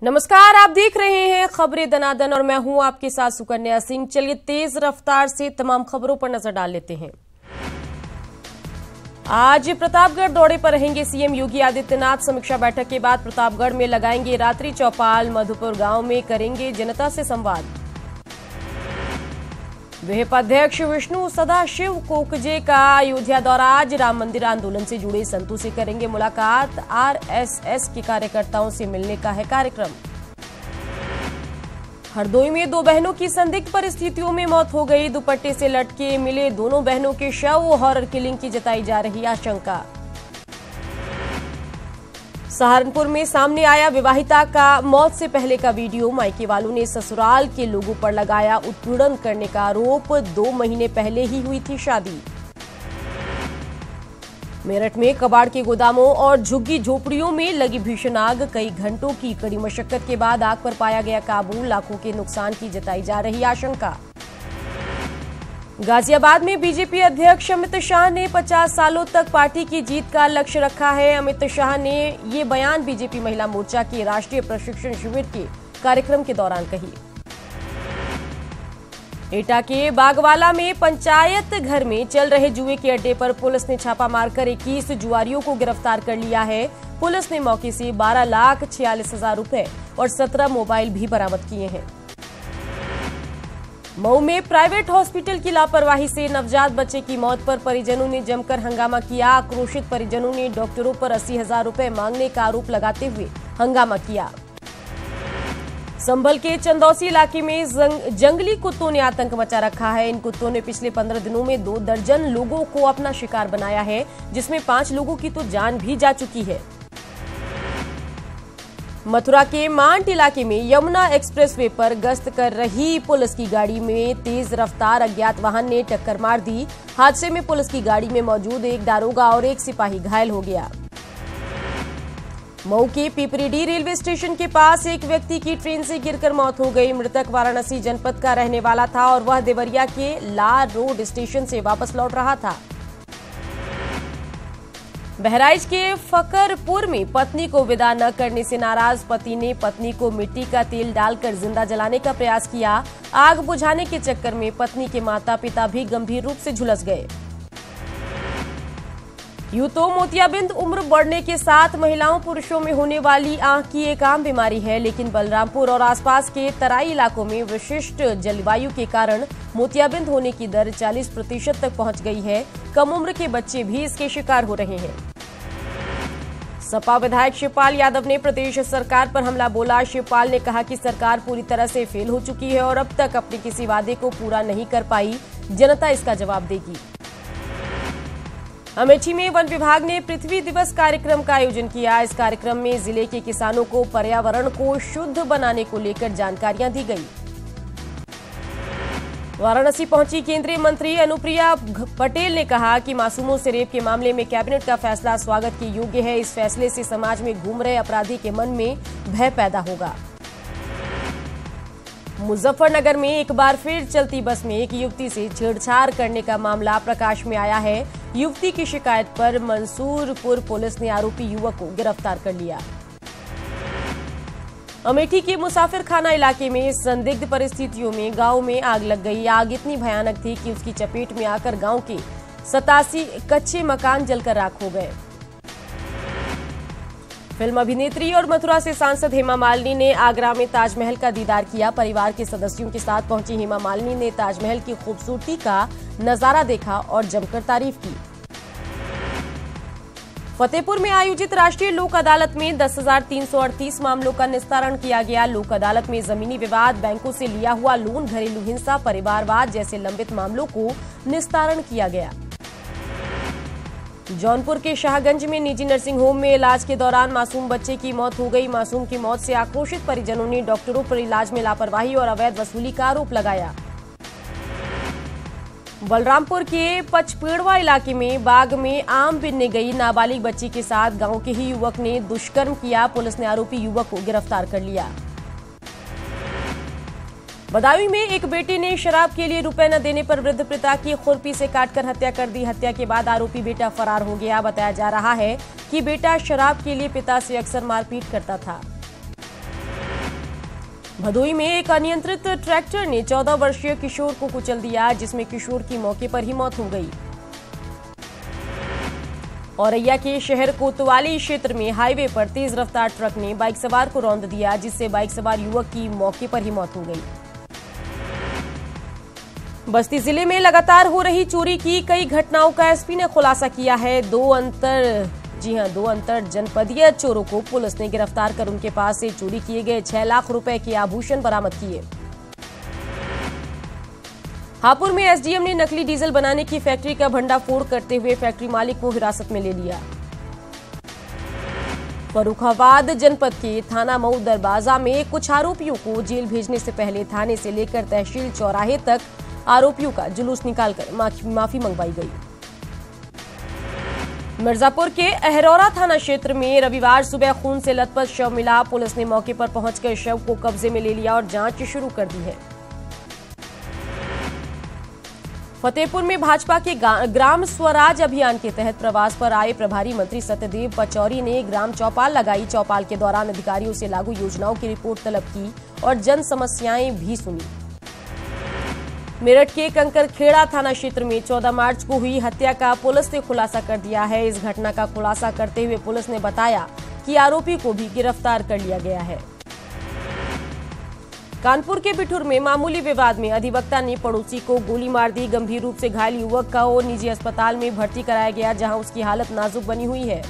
नमस्कार, आप देख रहे हैं खबरें दनादन और मैं हूं आपके साथ सुकन्या सिंह। चलिए तेज रफ्तार से तमाम खबरों पर नजर डाल लेते हैं। आज प्रतापगढ़ दौरे पर रहेंगे सीएम योगी आदित्यनाथ। समीक्षा बैठक के बाद प्रतापगढ़ में लगाएंगे रात्रि चौपाल। मधुपुर गांव में करेंगे जनता से संवाद। विहिप अध्यक्ष विष्णु सदाशिव कोकजे का अयोध्या दौरा। आज राम मंदिर आंदोलन से जुड़े संतों से करेंगे मुलाकात। आरएसएस के कार्यकर्ताओं से मिलने का है कार्यक्रम। हरदोई में दो बहनों की संदिग्ध परिस्थितियों में मौत हो गई। दुपट्टे से लटके मिले दोनों बहनों के शव। हॉरर किलिंग की जताई जा रही आशंका। सहारनपुर में सामने आया विवाहिता का मौत से पहले का वीडियो। मायके वालों ने ससुराल के लोगों पर लगाया उत्पीड़न करने का आरोप। 2 महीने पहले ही हुई थी शादी। मेरठ में कबाड़ के गोदामों और झुग्गी झोपड़ियों में लगी भीषण आग। कई घंटों की कड़ी मशक्कत के बाद आग पर पाया गया काबू। लाखों के नुकसान की जताई जा रही आशंका। गाजियाबाद में बीजेपी अध्यक्ष अमित शाह ने 50 सालों तक पार्टी की जीत का लक्ष्य रखा है। अमित शाह ने ये बयान बीजेपी महिला मोर्चा के राष्ट्रीय प्रशिक्षण शिविर के कार्यक्रम के दौरान कही। एटा के बागवाला में पंचायत घर में चल रहे जुए के अड्डे पर पुलिस ने छापा मारकर 21 जुआरियों को गिरफ्तार कर लिया है। पुलिस ने मौके से 12,46,000 रुपए और 17 मोबाइल भी बरामद किए हैं। मऊ में प्राइवेट हॉस्पिटल की लापरवाही से नवजात बच्चे की मौत पर परिजनों ने जमकर हंगामा किया। आक्रोशित परिजनों ने डॉक्टरों पर 80,000 रुपए मांगने का आरोप लगाते हुए हंगामा किया। संभल के चंदौसी इलाके में जंगली कुत्तों ने आतंक मचा रखा है। इन कुत्तों ने पिछले 15 दिनों में 2 दर्जन लोगों को अपना शिकार बनाया है, जिसमें 5 लोगों की तो जान भी जा चुकी है। मथुरा के मांट इलाके में यमुना एक्सप्रेसवे पर गश्त कर रही पुलिस की गाड़ी में तेज रफ्तार अज्ञात वाहन ने टक्कर मार दी। हादसे में पुलिस की गाड़ी में मौजूद एक दारोगा और एक सिपाही घायल हो गया। मऊ के पिपरीडीह रेलवे स्टेशन के पास एक व्यक्ति की ट्रेन से गिरकर मौत हो गई। मृतक वाराणसी जनपद का रहने वाला था और वह देवरिया के लार रोड स्टेशन से वापस लौट रहा था। बहराइच के फकरपुर में पत्नी को विदा न करने से नाराज पति ने पत्नी को मिट्टी का तेल डालकर जिंदा जलाने का प्रयास किया। आग बुझाने के चक्कर में पत्नी के माता पिता भी गंभीर रूप से झुलस गए। यूं तो मोतियाबिंद उम्र बढ़ने के साथ महिलाओं पुरुषों में होने वाली आंख की एक आम बीमारी है, लेकिन बलरामपुर और आसपास के तराई इलाकों में विशिष्ट जलवायु के कारण मोतियाबिंद होने की दर 40% तक पहुंच गई है। कम उम्र के बच्चे भी इसके शिकार हो रहे हैं। सपा विधायक शिवपाल यादव ने प्रदेश सरकार पर हमला बोला। शिवपाल ने कहा कि सरकार पूरी तरह से फेल हो चुकी है और अब तक अपने किसी वादे को पूरा नहीं कर पाई। जनता इसका जवाब देगी। अमेठी में वन विभाग ने पृथ्वी दिवस कार्यक्रम का आयोजन किया। इस कार्यक्रम में जिले के किसानों को पर्यावरण को शुद्ध बनाने को लेकर जानकारियां दी गई। वाराणसी पहुंची केंद्रीय मंत्री अनुप्रिया पटेल ने कहा कि मासूमों से रेप के मामले में कैबिनेट का फैसला स्वागत के योग्य है। इस फैसले से समाज में घूम रहे अपराधी के मन में भय पैदा होगा। मुजफ्फरनगर में एक बार फिर चलती बस में एक युवती से छेड़छाड़ करने का मामला प्रकाश में आया है। युवती की शिकायत पर मंसूरपुर पुलिस ने आरोपी युवक को गिरफ्तार कर लिया। अमेठी के मुसाफिर खाना इलाके में संदिग्ध परिस्थितियों में गांव में आग लग गई। आग इतनी भयानक थी कि उसकी चपेट में आकर गांव के 87 कच्चे मकान जलकर राख हो गए। फिल्म अभिनेत्री और मथुरा से सांसद हेमा मालिनी ने आगरा में ताजमहल का दीदार किया। परिवार के सदस्यों के साथ पहुंची हेमा मालिनी ने ताजमहल की खूबसूरती का नजारा देखा और जमकर तारीफ की। फतेहपुर में आयोजित राष्ट्रीय लोक अदालत में 10,338 मामलों का निस्तारण किया गया। लोक अदालत में जमीनी विवाद, बैंकों से लिया हुआ लोन, घरेलू हिंसा, परिवारवाद जैसे लंबित मामलों को निस्तारण किया गया। जौनपुर के शाहगंज में निजी नर्सिंग होम में इलाज के दौरान मासूम बच्चे की मौत हो गई। मासूम की मौत से आक्रोशित परिजनों ने डॉक्टरों पर इलाज में लापरवाही और अवैध वसूली का आरोप लगाया। बलरामपुर के पचपेड़वा इलाके में बाग में आम बिनने गई नाबालिग बच्ची के साथ गांव के ही युवक ने दुष्कर्म किया। पुलिस ने आरोपी युवक को गिरफ्तार कर लिया। बदायूं में एक बेटे ने शराब के लिए रुपए न देने पर वृद्ध पिता की खुरपी से काटकर हत्या कर दी। हत्या के बाद आरोपी बेटा फरार हो गया। बताया जा रहा है कि बेटा शराब के लिए पिता से अक्सर मारपीट करता था। भदोई में एक अनियंत्रित ट्रैक्टर ने 14 वर्षीय किशोर को कुचल दिया, जिसमें किशोर की मौके पर ही मौत हो गई। औरैया के शहर कोतवाली क्षेत्र में हाईवे पर तेज रफ्तार ट्रक ने बाइक सवार को रौंद दिया, जिससे बाइक सवार युवक की मौके पर ही मौत हो गई। बस्ती जिले में लगातार हो रही चोरी की कई घटनाओं का एसपी ने खुलासा किया है। दो अंतर जनपदीय चोरों को पुलिस ने गिरफ्तार कर उनके पास से चोरी किए गए 6 लाख रुपए के आभूषण बरामद किए। हापुड़ में एसडीएम ने नकली डीजल बनाने की फैक्ट्री का भंडाफोड़ करते हुए फैक्ट्री मालिक को हिरासत में ले लिया। फर्रुखाबाद जनपद के थाना मऊ दरवाजा में कुछ आरोपियों को जेल भेजने से पहले थाने से लेकर तहसील चौराहे तक आरोपियों का जुलूस निकालकर माफी मंगवाई गई। मिर्जापुर के अहरौरा थाना क्षेत्र में रविवार सुबह खून से लथपथ शव मिला। पुलिस ने मौके पर पहुंचकर शव को कब्जे में ले लिया और जांच शुरू कर दी है। फतेहपुर में भाजपा के ग्राम स्वराज अभियान के तहत प्रवास पर आए प्रभारी मंत्री सत्यदेव पचौरी ने ग्राम चौपाल लगाई। चौपाल के दौरान अधिकारियों से लागू योजनाओं की रिपोर्ट तलब की और जन समस्याएं भी सुनी। मेरठ के कंकरखेड़ा थाना क्षेत्र में 14 मार्च को हुई हत्या का पुलिस ने खुलासा कर दिया है। इस घटना का खुलासा करते हुए पुलिस ने बताया कि आरोपी को भी गिरफ्तार कर लिया गया है। कानपुर के बिठूर में मामूली विवाद में अधिवक्ता ने पड़ोसी को गोली मार दी। गंभीर रूप से घायल युवक को निजी अस्पताल में भर्ती कराया गया, जहां उसकी हालत नाजुक बनी हुई है।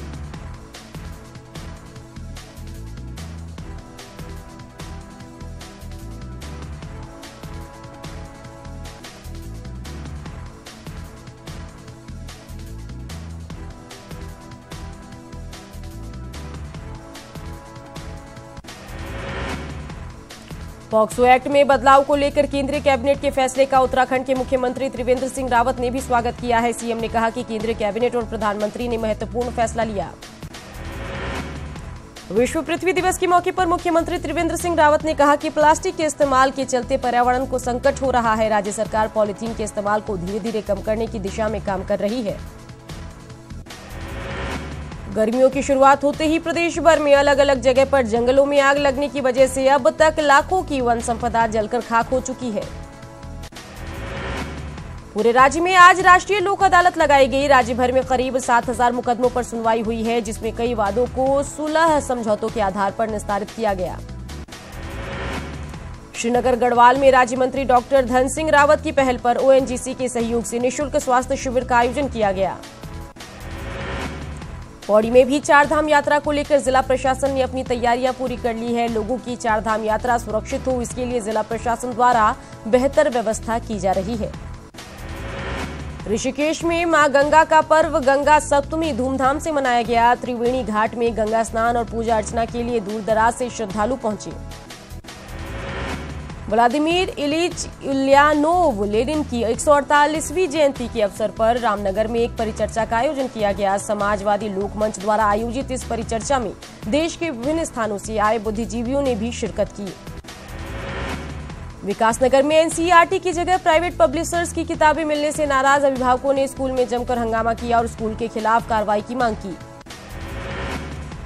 पॉक्सो एक्ट में बदलाव को लेकर केंद्रीय कैबिनेट के फैसले का उत्तराखंड के मुख्यमंत्री त्रिवेंद्र सिंह रावत ने भी स्वागत किया है। सीएम ने कहा कि केंद्रीय कैबिनेट और प्रधानमंत्री ने महत्वपूर्ण फैसला लिया। विश्व पृथ्वी दिवस के मौके पर मुख्यमंत्री त्रिवेंद्र सिंह रावत ने कहा कि प्लास्टिक के इस्तेमाल के चलते पर्यावरण को संकट हो रहा है। राज्य सरकार पॉलीथीन के इस्तेमाल को धीरे धीरे कम करने की दिशा में काम कर रही है। गर्मियों की शुरुआत होते ही प्रदेश भर में अलग अलग जगह पर जंगलों में आग लगने की वजह से अब तक लाखों की वन संपदा जलकर खाक हो चुकी है। पूरे राज्य में आज राष्ट्रीय लोक अदालत लगाई गई। राज्य भर में करीब 7000 मुकदमों पर सुनवाई हुई है, जिसमें कई वादों को सुलह समझौतों के आधार पर निस्तारित किया गया। श्रीनगर गढ़वाल में राज्य मंत्री डॉक्टर धन सिंह रावत की पहल पर ओएनजीसी के सहयोग से निःशुल्क स्वास्थ्य शिविर का आयोजन किया गया। पौड़ी में भी चारधाम यात्रा को लेकर जिला प्रशासन ने अपनी तैयारियां पूरी कर ली है। लोगों की चारधाम यात्रा सुरक्षित हो, इसके लिए जिला प्रशासन द्वारा बेहतर व्यवस्था की जा रही है। ऋषिकेश में मां गंगा का पर्व गंगा सप्तमी धूमधाम से मनाया गया। त्रिवेणी घाट में गंगा स्नान और पूजा अर्चना के लिए दूर दराज से श्रद्धालु पहुंचे। व्लादिमीर इलिच उल्यानोव लेनिन की 148वीं जयंती के अवसर पर रामनगर में एक परिचर्चा का आयोजन किया गया। समाजवादी लोक मंच द्वारा आयोजित इस परिचर्चा में देश के विभिन्न स्थानों से आए बुद्धिजीवियों ने भी शिरकत की। विकासनगर में एनसीईआरटी की जगह प्राइवेट पब्लिशर्स की किताबें मिलने से नाराज अभिभावकों ने स्कूल में जमकर हंगामा किया और स्कूल के खिलाफ कार्रवाई की मांग की।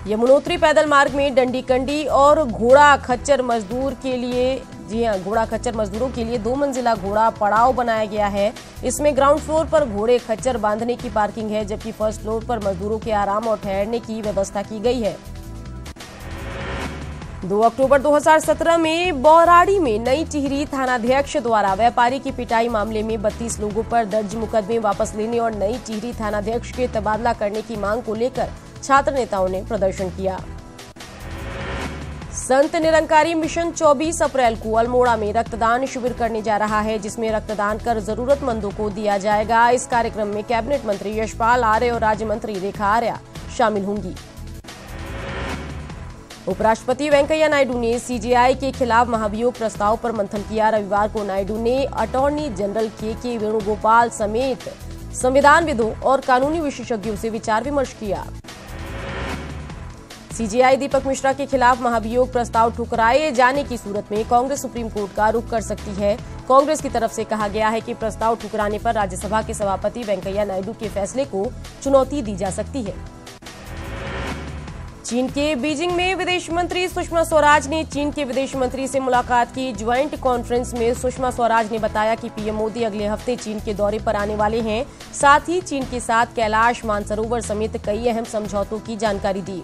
यमुनोत्री पैदल मार्ग में डंडी कंडी और घोड़ा खच्चर मजदूर के लिए घोड़ा खच्चर मजदूरों के लिए 2 मंजिला घोड़ा पड़ाव बनाया गया है। इसमें ग्राउंड फ्लोर पर घोड़े खच्चर बांधने की पार्किंग है, जबकि फर्स्ट फ्लोर पर मजदूरों के आराम और ठहरने की व्यवस्था की गई है। 2 अक्टूबर 2017 में बौराड़ी में नई टिहरी थानाध्यक्ष द्वारा व्यापारी की पिटाई मामले में 32 लोगों पर दर्ज मुकदमे वापस लेने और नई टिहरी थानाध्यक्ष के तबादला करने की मांग को लेकर छात्र नेताओं ने प्रदर्शन किया। संत निरंकारी मिशन 24 अप्रैल को अल्मोड़ा में रक्तदान शिविर करने जा रहा है, जिसमें रक्तदान कर जरूरतमंदों को दिया जाएगा। इस कार्यक्रम में कैबिनेट मंत्री यशपाल आर्य और राज्य मंत्री रेखा आर्य शामिल होंगी। उपराष्ट्रपति वेंकैया नायडू ने सीजेआई के खिलाफ महाभियोग प्रस्ताव पर मंथन किया। रविवार को नायडू ने अटॉर्नी जनरल के वेणुगोपाल समेत संविधानविदों और कानूनी विशेषज्ञों से विचार विमर्श किया। सीजेआई दीपक मिश्रा के खिलाफ महाभियोग प्रस्ताव ठुकराए जाने की सूरत में कांग्रेस सुप्रीम कोर्ट का रुख कर सकती है। कांग्रेस की तरफ से कहा गया है कि प्रस्ताव ठुकराने पर राज्यसभा के सभापति वेंकैया नायडू के फैसले को चुनौती दी जा सकती है। चीन के बीजिंग में विदेश मंत्री सुषमा स्वराज ने चीन के विदेश मंत्री से मुलाकात की। ज्वाइंट कॉन्फ्रेंस में सुषमा स्वराज ने बताया कि पीएम मोदी अगले हफ्ते चीन के दौरे पर आने वाले हैं। साथ ही चीन के साथ कैलाश मानसरोवर समेत कई अहम समझौतों की जानकारी दी।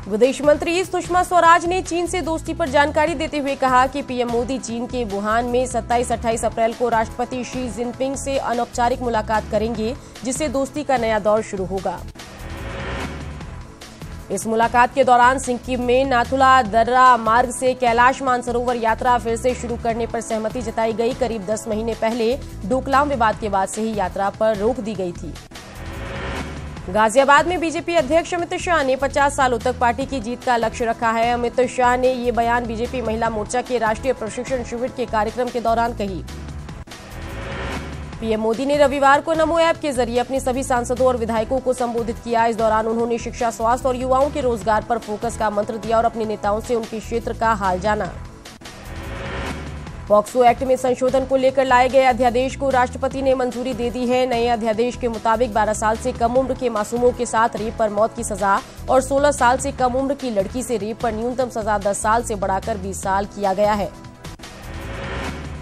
विदेश मंत्री सुषमा स्वराज ने चीन से दोस्ती पर जानकारी देते हुए कहा कि पीएम मोदी चीन के वुहान में 27-28 अप्रैल को राष्ट्रपति शी जिनपिंग से अनौपचारिक मुलाकात करेंगे, जिससे दोस्ती का नया दौर शुरू होगा। इस मुलाकात के दौरान सिक्किम में नाथुला दर्रा मार्ग से कैलाश मानसरोवर यात्रा फिर से शुरू करने पर सहमति जताई गई। करीब 10 महीने पहले डोकलाम विवाद के बाद से ही यात्रा पर रोक दी गई थी। गाजियाबाद में बीजेपी अध्यक्ष अमित शाह ने 50 सालों तक पार्टी की जीत का लक्ष्य रखा है। अमित शाह ने ये बयान बीजेपी महिला मोर्चा के राष्ट्रीय प्रशिक्षण शिविर के कार्यक्रम के दौरान कही। पीएम मोदी ने रविवार को नमो ऐप के जरिए अपने सभी सांसदों और विधायकों को संबोधित किया। इस दौरान उन्होंने शिक्षा, स्वास्थ्य और युवाओं के रोजगार पर फोकस का मंत्र दिया और अपने नेताओं से उनके क्षेत्र का हाल जाना। पॉक्सो एक्ट में संशोधन को लेकर लाए गए अध्यादेश को राष्ट्रपति ने मंजूरी दे दी है। नए अध्यादेश के मुताबिक 12 साल से कम उम्र के मासूमों के साथ रेप पर मौत की सजा और 16 साल से कम उम्र की लड़की से रेप पर न्यूनतम सजा 10 साल से बढ़ाकर 20 साल किया गया है।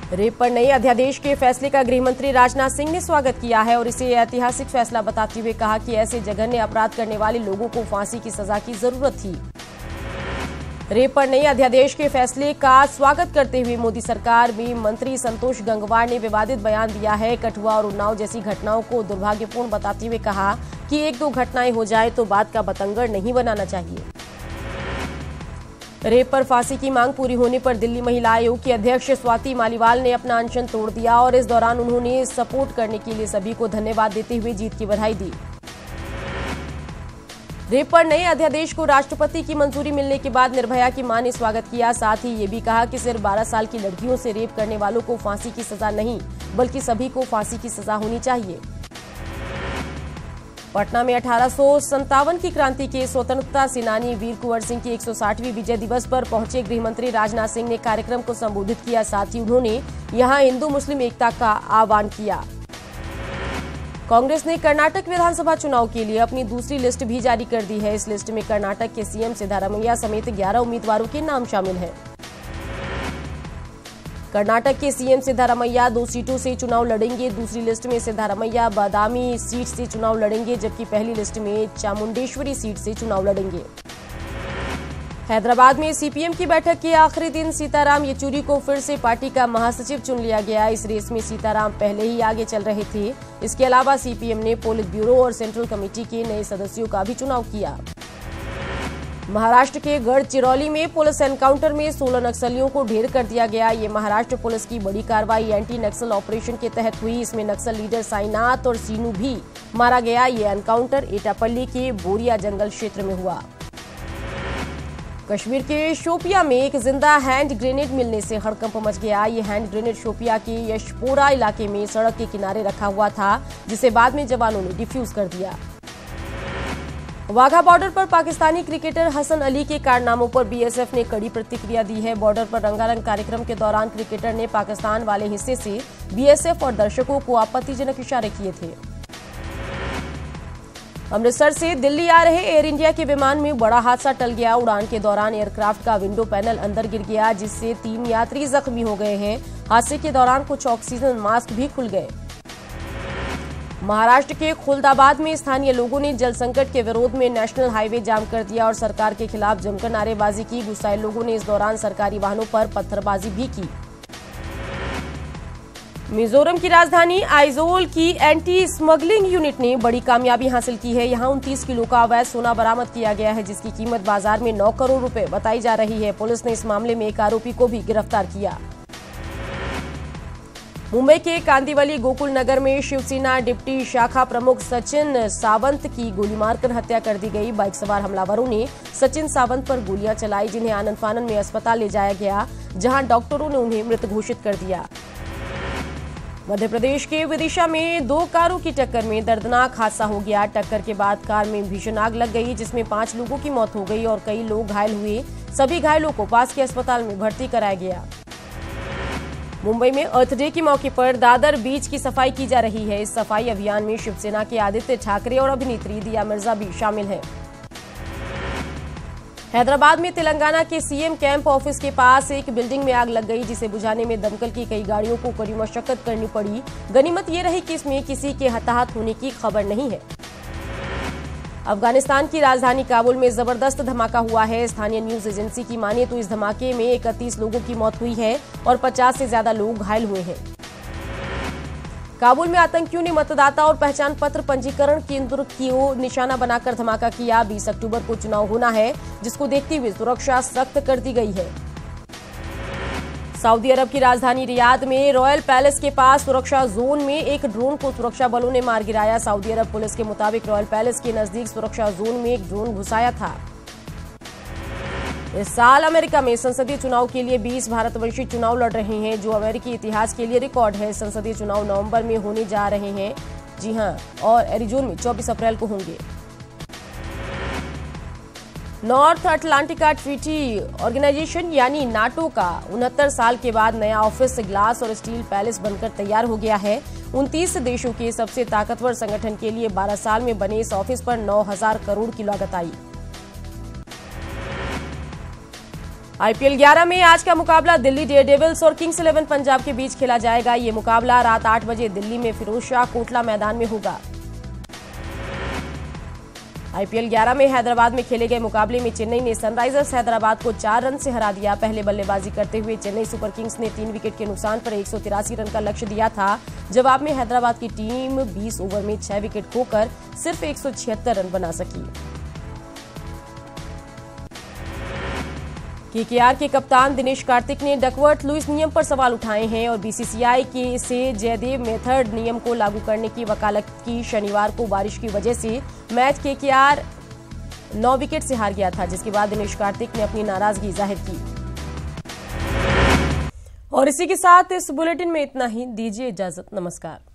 रेप पर नए अध्यादेश के फैसले का गृह मंत्री राजनाथ सिंह ने स्वागत किया है और इसे ऐतिहासिक फैसला बताते हुए कहा कि ऐसे जघन्य अपराध करने वाले लोगों को फांसी की सजा की जरूरत थी। रेप पर नए अध्यादेश के फैसले का स्वागत करते हुए मोदी सरकार में मंत्री संतोष गंगवार ने विवादित बयान दिया है। कठुआ और उन्नाव जैसी घटनाओं को दुर्भाग्यपूर्ण बताते हुए कहा कि 1-2 घटनाएं हो जाए तो बात का बतंगड़ नहीं बनाना चाहिए। रेप पर फांसी की मांग पूरी होने पर दिल्ली महिला आयोग की अध्यक्ष स्वाति मालीवाल ने अपना अनशन तोड़ दिया और इस दौरान उन्होंने सपोर्ट करने के लिए सभी को धन्यवाद देते हुए जीत की बधाई दी। रेप पर नए अध्यादेश को राष्ट्रपति की मंजूरी मिलने के बाद निर्भया की मां ने स्वागत किया। साथ ही ये भी कहा कि सिर्फ 12 साल की लड़कियों से रेप करने वालों को फांसी की सजा नहीं, बल्कि सभी को फांसी की सजा होनी चाहिए। पटना में 1857 की क्रांति के स्वतंत्रता सेनानी वीर कुंवर सिंह की 160वीं विजय दिवस पर पहुंचे गृह मंत्री राजनाथ सिंह ने कार्यक्रम को संबोधित किया। साथ ही उन्होंने यहां हिंदू मुस्लिम एकता का आह्वान किया। कांग्रेस ने कर्नाटक विधानसभा चुनाव के लिए अपनी दूसरी लिस्ट भी जारी कर दी है। इस लिस्ट में कर्नाटक के सीएम सिद्धारमैया समेत 11 उम्मीदवारों के नाम शामिल हैं। कर्नाटक के सीएम सिद्धारमैया 2 सीटों से चुनाव लड़ेंगे। दूसरी लिस्ट में सिद्धारमैया बादामी सीट से चुनाव लड़ेंगे, जबकि पहली लिस्ट में चामुंडेश्वरी सीट से चुनाव लड़ेंगे। हैदराबाद में सीपीएम की बैठक के आखिरी दिन सीताराम येचुरी को फिर से पार्टी का महासचिव चुन लिया गया। इस रेस में सीताराम पहले ही आगे चल रहे थे। इसके अलावा सीपीएम ने पोलित ब्यूरो और सेंट्रल कमेटी के नए सदस्यों का भी चुनाव किया। महाराष्ट्र के गढ़चिरौली में पुलिस एनकाउंटर में 16 नक्सलियों को ढेर कर दिया गया। ये महाराष्ट्र पुलिस की बड़ी कार्रवाई एंटी नक्सल ऑपरेशन के तहत हुई। इसमें नक्सल लीडर साईनाथ और सीनू भी मारा गया। ये एनकाउंटर एटापल्ली के बोरिया जंगल क्षेत्र में हुआ। कश्मीर के शोपिया में एक जिंदा हैंड ग्रेनेड मिलने से हड़कंप मच गया। ये हैंड ग्रेनेड शोपिया के यशपोरा इलाके में सड़क के किनारे रखा हुआ था, जिसे बाद में जवानों ने डिफ्यूज कर दिया। वाघा बॉर्डर पर पाकिस्तानी क्रिकेटर हसन अली के कारनामों पर बीएसएफ ने कड़ी प्रतिक्रिया दी है। बॉर्डर पर रंगारंग कार्यक्रम के दौरान क्रिकेटर ने पाकिस्तान वाले हिस्से से बीएसएफ और दर्शकों को आपत्तिजनक इशारे किए थे। अमृतसर से दिल्ली आ रहे एयर इंडिया के विमान में बड़ा हादसा टल गया। उड़ान के दौरान एयरक्राफ्ट का विंडो पैनल अंदर गिर गया, जिससे 3 यात्री जख्मी हो गए हैं। हादसे के दौरान कुछ ऑक्सीजन मास्क भी खुल गए। महाराष्ट्र के खुलदाबाद में स्थानीय लोगों ने जल संकट के विरोध में नेशनल हाईवे जाम कर दिया और सरकार के खिलाफ जमकर नारेबाजी की। गुस्साए लोगों ने इस दौरान सरकारी वाहनों पर पत्थरबाजी भी की। मिजोरम की राजधानी आइजोल की एंटी स्मगलिंग यूनिट ने बड़ी कामयाबी हासिल की है। यहां 29 किलो का अवैध सोना बरामद किया गया है, जिसकी कीमत बाजार में 9 करोड़ रुपए बताई जा रही है। पुलिस ने इस मामले में एक आरोपी को भी गिरफ्तार किया। मुंबई के कांदिवली गोकुल नगर में शिवसेना डिप्टी शाखा प्रमुख सचिन सावंत की गोली मारकर हत्या कर दी गई। बाइक सवार हमलावरों ने सचिन सावंत पर गोलियां चलाई, जिन्हें आनंद फानन में अस्पताल ले जाया गया, जहां डॉक्टरों ने उन्हें मृत घोषित कर दिया। मध्य प्रदेश के विदिशा में 2 कारों की टक्कर में दर्दनाक हादसा हो गया। टक्कर के बाद कार में भीषण आग लग गई, जिसमें 5 लोगों की मौत हो गई और कई लोग घायल हुए। सभी घायलों को पास के अस्पताल में भर्ती कराया गया। मुंबई में अर्थ डे के मौके पर दादर बीच की सफाई की जा रही है। इस सफाई अभियान में शिवसेना के आदित्य ठाकरे और अभिनेत्री दिया मिर्जा भी शामिल हैं। हैदराबाद में तेलंगाना के सीएम कैंप ऑफिस के पास एक बिल्डिंग में आग लग गई, जिसे बुझाने में दमकल की कई गाड़ियों को कड़ी मशक्कत करनी पड़ी। गनीमत ये रही कि इसमें किसी के हताहत होने की खबर नहीं है। अफगानिस्तान की राजधानी काबुल में जबरदस्त धमाका हुआ है। स्थानीय न्यूज एजेंसी की माने तो इस धमाके में 31 लोगों की मौत हुई है और 50 से ज्यादा लोग घायल हुए हैं। काबुल में आतंकियों ने मतदाता और पहचान पत्र पंजीकरण केंद्र को निशाना बनाकर धमाका किया। 20 अक्टूबर को चुनाव होना है, जिसको देखते हुए सुरक्षा सख्त कर दी गई है। सऊदी अरब की राजधानी रियाद में रॉयल पैलेस के पास सुरक्षा जोन में एक ड्रोन को सुरक्षा बलों ने मार गिराया। सऊदी अरब पुलिस के मुताबिक रॉयल पैलेस के नजदीक सुरक्षा जोन में एक ड्रोन घुसाया था। इस साल अमेरिका में संसदीय चुनाव के लिए 20 भारतवंशी चुनाव लड़ रहे हैं, जो अमेरिकी इतिहास के लिए रिकॉर्ड है। संसदीय चुनाव नवंबर में होने जा रहे हैं, जी हां, और एरिजोन में 24 अप्रैल को होंगे। नॉर्थ अटलांटिका ट्रीटी ऑर्गेनाइजेशन यानी नाटो का 69 साल के बाद नया ऑफिस ग्लास और स्टील पैलेस बनकर तैयार हो गया है। 29 देशों के सबसे ताकतवर संगठन के लिए 12 साल में बने इस ऑफिस पर 9,000 करोड़ की लागत आई। आईपीएल 11 में आज का मुकाबला दिल्ली डेयरडेविल्स और किंग्स 11 पंजाब के बीच खेला जाएगा। ये मुकाबला रात 8 बजे दिल्ली में फिरोजशाह कोटला मैदान में होगा। आईपीएल 11 में हैदराबाद में खेले गए मुकाबले में चेन्नई ने सनराइजर्स हैदराबाद को 4 रन से हरा दिया। पहले बल्लेबाजी करते हुए चेन्नई सुपर किंग्स ने 3 विकेट के नुकसान पर 183 रन का लक्ष्य दिया था। जवाब में हैदराबाद की टीम 20 ओवर में 6 विकेट खोकर सिर्फ 176 रन बना सकी। केकेआर के कप्तान दिनेश कार्तिक ने डकवर्थ लुईस नियम पर सवाल उठाए हैं और बीसीसीआई के से जयदेव मेथड नियम को लागू करने की वकालत की। शनिवार को बारिश की वजह से मैच केकेआर 9 विकेट से हार गया था, जिसके बाद दिनेश कार्तिक ने अपनी नाराजगी जाहिर की। और इसी के साथ इस बुलेटिन में इतना ही। दीजिए इजाजत, नमस्कार।